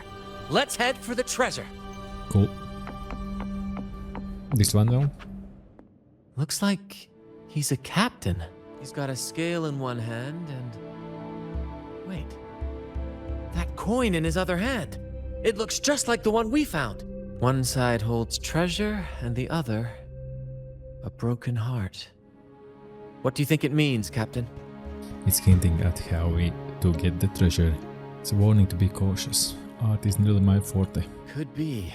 Let's head for the treasure. Cool. This one now? Looks like he's a captain. He's got a scale in one hand and... Wait. That coin in his other hand. It looks just like the one we found. One side holds treasure and the other... a broken heart. What do you think it means, Captain? It's hinting at how we to get the treasure. It's a warning to be cautious. Art isn't really my forte. Could be.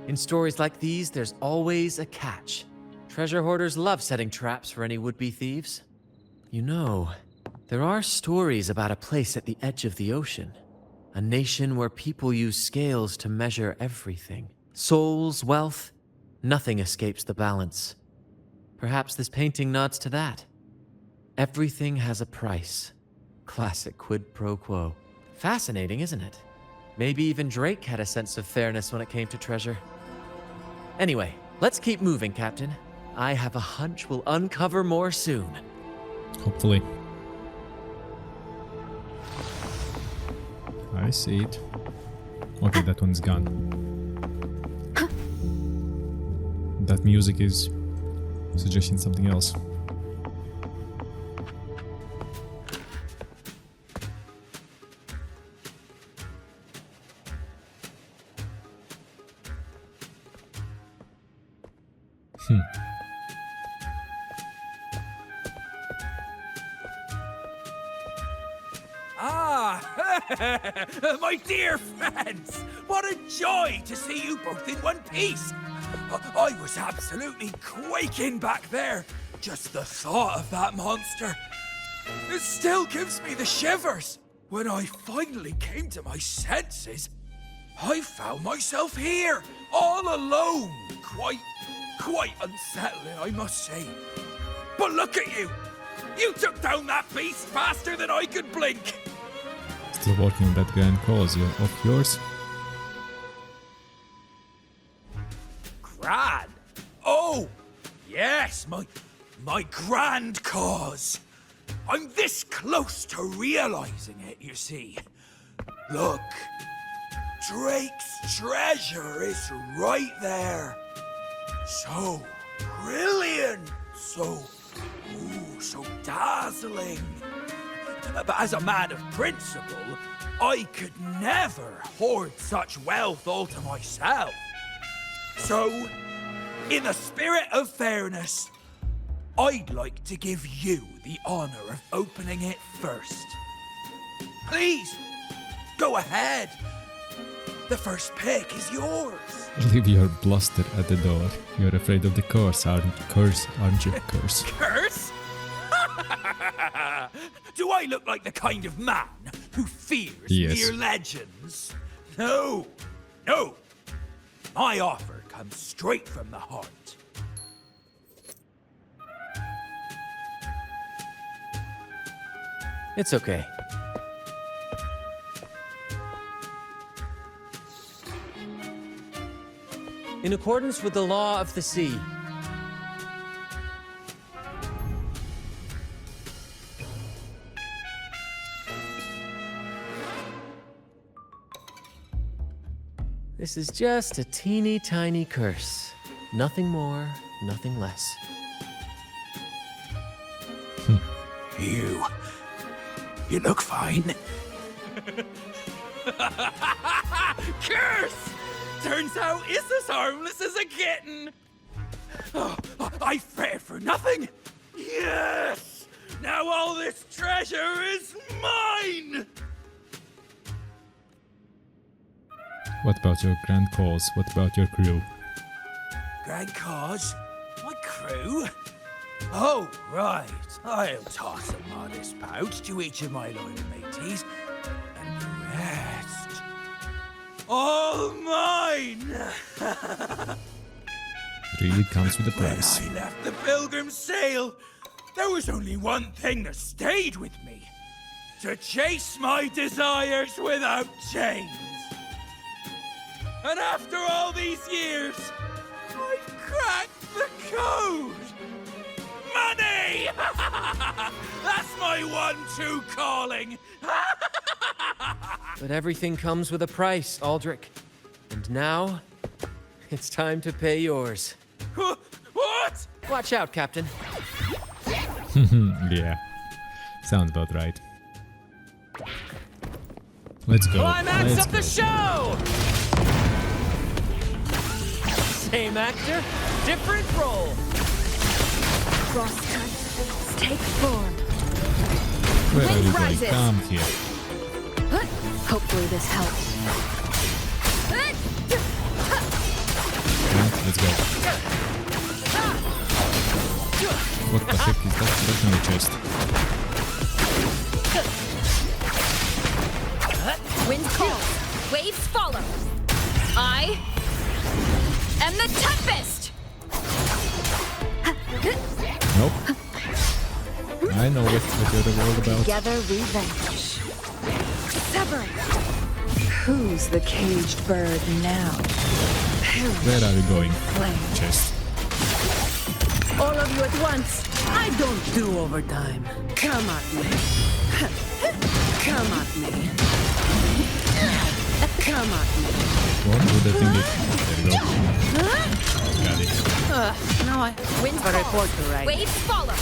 In stories like these, there's always a catch. Treasure hoarders love setting traps for any would-be thieves. You know, there are stories about a place at the edge of the ocean. A nation where people use scales to measure everything. Souls, wealth, nothing escapes the balance. Perhaps this painting nods to that. Everything has a price. Classic quid pro quo. Fascinating, isn't it? Maybe even Drake had a sense of fairness when it came to treasure. Anyway, let's keep moving, Captain. I have a hunch we'll uncover more soon. Hopefully. I see it. Okay, that one's gone. That music is suggesting something else. My dear friends, what a joy to see you both in one piece. I was absolutely quaking back there. Just the thought of that monster. It still gives me the shivers. When I finally came to my senses, I found myself here, all alone. Quite unsettling, I must say. But look at you. You took down that beast faster than I could blink. Still working on that grand cause of yours? Grand? Oh, yes, my grand cause. I'm this close to realizing it, you see. Look, Drake's treasure is right there. So brilliant, so dazzling. But as a man of principle, I could never hoard such wealth all to myself. So, in the spirit of fairness, I'd like to give you the honor of opening it first. Please, go ahead. The first pick is yours. Leave your bluster at the door. You're afraid of the curse, aren't you? Curse. Curse? Do I look like the kind of man who fears mere legends? No, no. My offer comes straight from the heart. It's okay. In accordance with the law of the sea, this is just a teeny tiny curse. Nothing more, nothing less. You look fine. Curse! Turns out it's as harmless as a kitten. Oh, I fretted for nothing. Yes! Now all this treasure is mine! What about your grand cause? What about your crew? Grand cause? My crew? Oh, right. I'll toss a modest pouch to each of my loyal mateys, and the rest, all mine! Greed comes with a price. When I left the Pilgrim's Sail, there was only one thing that stayed with me. To chase my desires without chains. And after all these years, I've cracked the code! Money! That's my one-true calling! But everything comes with a price, Aldrich. And now, it's time to pay yours. What? Watch out, Captain. Yeah, sounds about right. Let's go. Climax of the show! Same actor, different role. Crosscut, take form. Where are Wind you going? rises. Come here. Hopefully this helps. Let's go. What the heck is that? That's in the chest. Wind calls, waves follow. I am the Tempest! Nope. I know what you're all about. Together revenge. Sever. Who's the caged bird now? Where are you going? Flame. Chest. All of you at once. I don't do overtime. Come at me. Come at me. Come at me. What would I think it? There you go. Got it. No, I... Wind For calls, reporter, right? waves follow.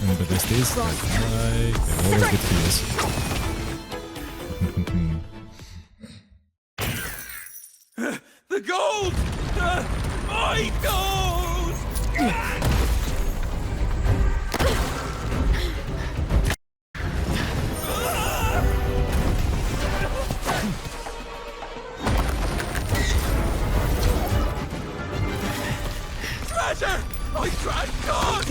And the best is that I always get feels. The gold! My gold! Treasure! My grand god!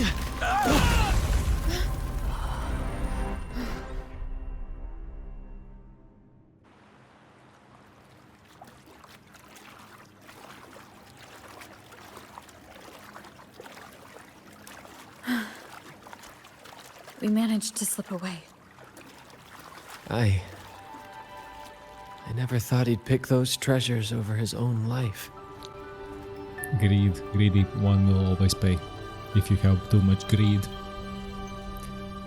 We managed to slip away. I never thought he'd pick those treasures over his own life. Greedy one will always pay. If you have too much greed,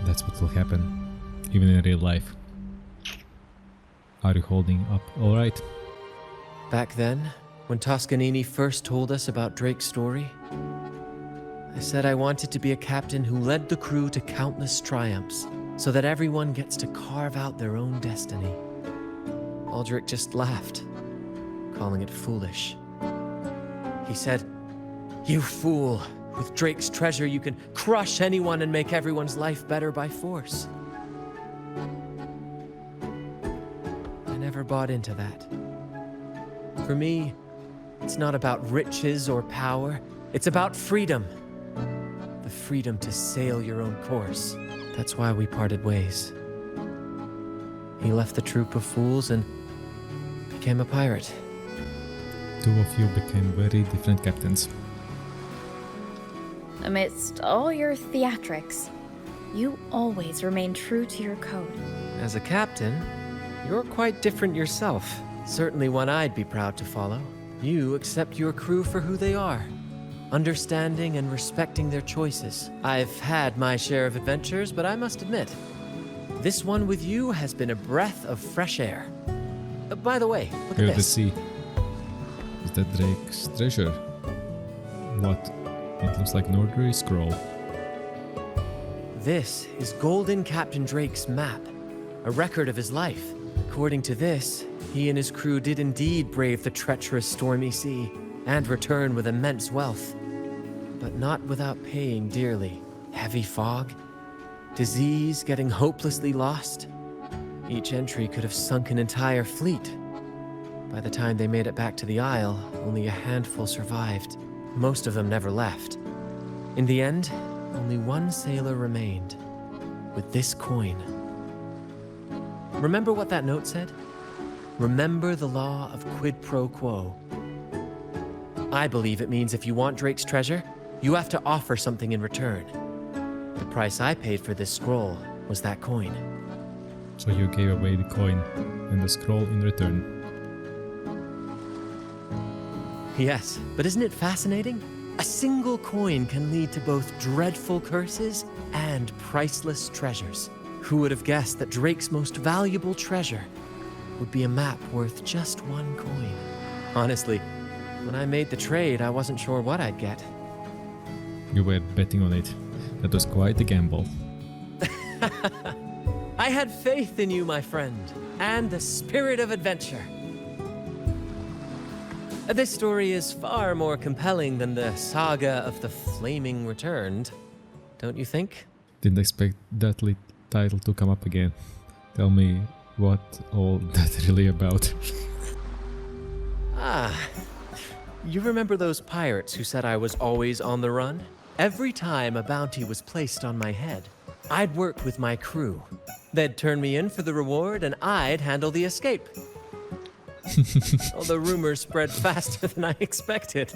that's what will happen, even in real life. Are you holding up all right? Back then, when Toscanini first told us about Drake's story, I said I wanted to be a captain who led the crew to countless triumphs, so that everyone gets to carve out their own destiny. Aldrich just laughed, calling it foolish. He said, "You fool! With Drake's treasure, you can crush anyone and make everyone's life better by force." I never bought into that. For me, it's not about riches or power. It's about freedom. The freedom to sail your own course. That's why we parted ways. He left the troop of fools and became a pirate. Two of you became very different captains. Amidst all your theatrics, you always remain true to your code. As a captain, you're quite different yourself. Certainly one I'd be proud to follow. You accept your crew for who they are, understanding and respecting their choices. I've had my share of adventures, but I must admit, this one with you has been a breath of fresh air. By the way, look Here at the this. sea. Is that Drake's treasure? What? It looks like an ordinary scroll. This is Golden Captain Drake's map, a record of his life. According to this, he and his crew did indeed brave the treacherous stormy sea and return with immense wealth. But not without paying dearly. Heavy fog, disease, getting hopelessly lost. Each entry could have sunk an entire fleet. By the time they made it back to the Isle, only a handful survived. Most of them never left. In the end, only one sailor remained, with this coin. Remember what that note said? Remember the law of quid pro quo. I believe it means if you want Drake's treasure, you have to offer something in return. The price I paid for this scroll was that coin. So you gave away the coin and the scroll in return. Yes, but isn't it fascinating? A single coin can lead to both dreadful curses and priceless treasures. Who would have guessed that Drake's most valuable treasure would be a map worth just one coin? Honestly, when I made the trade, I wasn't sure what I'd get. You were betting on it. That was quite a gamble. I had faith in you, my friend, and the spirit of adventure. This story is far more compelling than the saga of the Flaming Returned, don't you think? Didn't expect that title to come up again. Tell me what all that's really about. You remember those pirates who said I was always on the run? Every time a bounty was placed on my head, I'd work with my crew. They'd turn me in for the reward and I'd handle the escape. Well, the rumors spread faster than I expected.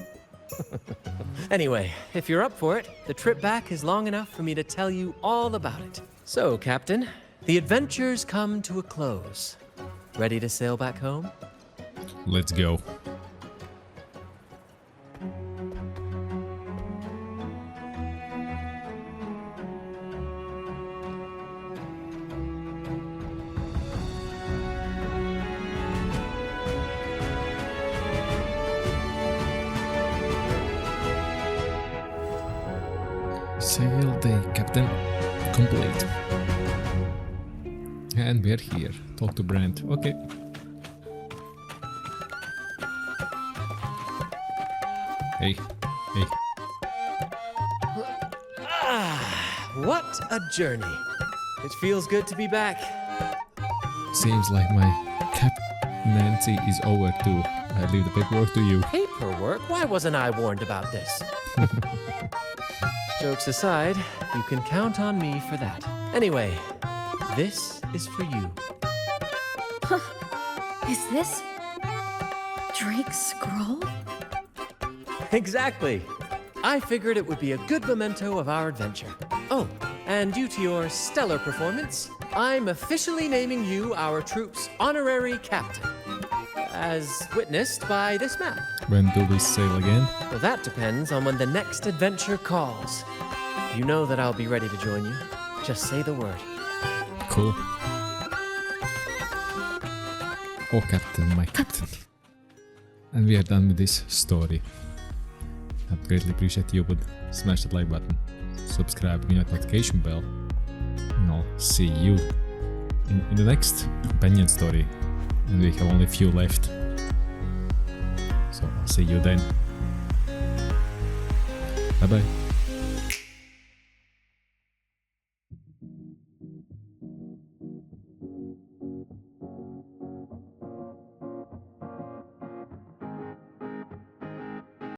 Anyway, if you're up for it, the trip back is long enough for me to tell you all about it. So, Captain, the adventures come to a close. Ready to sail back home? Let's go. Sail day, Captain. Complete. And we're here. Talk to Brant. Okay. Hey. Hey. What a journey. It feels good to be back. Seems like my Cap Nancy is over too. I leave the paperwork to you. Paperwork? Why wasn't I warned about this? Jokes aside, you can count on me for that. Anyway, this is for you. Is this Drake's scroll? Exactly. I figured it would be a good memento of our adventure. Oh, and due to your stellar performance, I'm officially naming you our troop's honorary captain. As witnessed by this map. When do we sail again? Well, that depends on when the next adventure calls. You know that I'll be ready to join you. Just say the word. Cool. Oh Captain, my Captain. And we are done with this story. I'd greatly appreciate you would smash that like button, subscribe and hit that notification bell. And I'll see you in the next companion story. And we have only a few left. So I'll see you then. Bye bye.